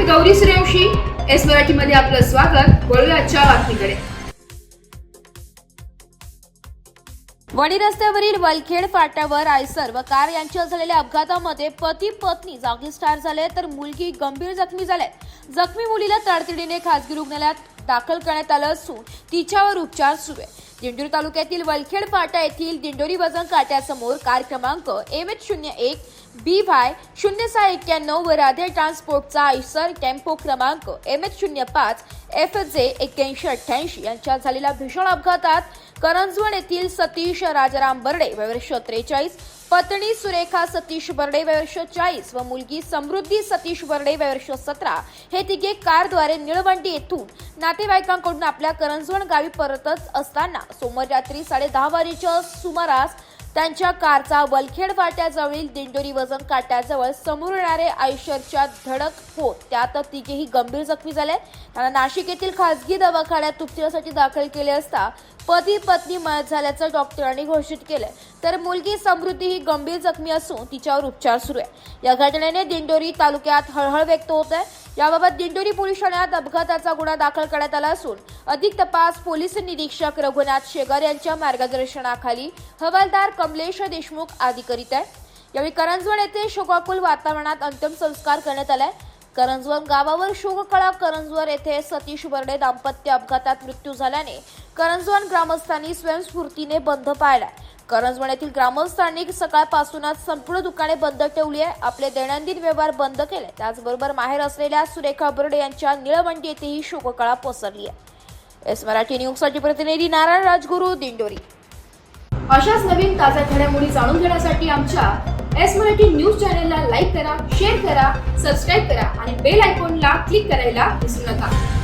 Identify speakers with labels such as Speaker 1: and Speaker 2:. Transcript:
Speaker 1: Gauri Suryavanshi. S मराठीमध्ये आपलं स्वागत. वळूया आजच्या बातमीकडे.
Speaker 2: वणी रस्त्यावरील वलखेड फाट्यावर आयसर व कार यांच्या झालेल्या अपघातामध्ये पती पत्नी जागीच ठार झाले तर मुलगी गंभीर जखमी झाली. जखमी मुलीला तातडीने खासगी रुग्णालयात दाखल करण्यात आलं असून तिच्यावर उपचार सुरू आहे. दिंडोरी तालुक्यातील वलखेड फाटा येथील दिंडोरी वजन काट्यासमोर कार क्रमांक MH01 BY 0691 व राधे ट्रान्सपोर्टचा आयसर टेम्पो क्रमांक MH05 FJ 8188 यांच्यात झालेल्या भीषण अपघातात करंजवण येथील सतीश राजाराम बर्डे वयवर्ष 43, पत्नी सुरेखा सतीश बर्डे वयवर्ष 40 व मुलगी समृद्धी सतीश बर्डे वयवर्ष 17 हे तिघे कारद्वारे निळवंडी येथून नातेवाईकांकडून आपल्या करंजवण गावी परतत असताना सोमवारी रात्री 10:30 वाजेच्या सुमारास त्यांच्या कारचा वलखेड फाट्याजवळील दिंडोरी वजन काट्याजवळ समोर येणारे आयशरच्या धडक होत त्यात तिघेही गंभीर जखमी झाले. त्यांना नाशिक येथील खासगी दवाखान्यात उपचारासाठी दाखल केले असता पती पत्नी मयत झाल्याचं डॉक्टरांनी घोषित केले तर मुलगी समृद्धी ही गंभीर जखमी असून तिच्यावर उपचार सुरू आहे. या घटनेने दिंडोरी तालुक्यात हळहळ व्यक्त होत आहे. याबाबत दिंडोरी पोलीस ठाण्यात अपघाताचा गुन्हा दाखल करण्यात आला असून अधिक तपास पोलीस निरीक्षक रघुनाथ शेगर यांच्या मार्गदर्शनाखाली हवालदार कमलेश देशमुख आदी करीत आहे. यावेळी करंजवण येथे शोकाकुल वातावरणात अंतिम संस्कार करण्यात आलाय. करंजवण गावावर शोककळा. करंजवण येथे सतीश बर्डे दाम्पत्य अपघातात मृत्यू झाल्याने करंजवण ग्रामस्थांनी स्वयंस्फूर्तीने बंद पाळलाय. करंजवण येथील ग्रामस्थांनी सकाळपासूनच संपूर्ण दुकाने बंद ठेवली आहे. आपले दैनंदिन व्यवहार बंद केले. त्याचबरोबर माहेर असलेल्या सुरेखा बर्डे यांच्या निळवंडी येथेही शोककळा पसरली आहे. एस मराठी न्यूजसाठी प्रतिनिधी नारायण राजगुरू, दिंडोरी.
Speaker 1: अशाच नवीन ताज्या घडामोडी जाणून घेण्यासाठी आमच्या एस मराठी न्यूज चॅनलला लाईक करा, शेअर करा, सबस्क्राईब करा आणि बेल आयकॉनला क्लिक करायला विसरू नका.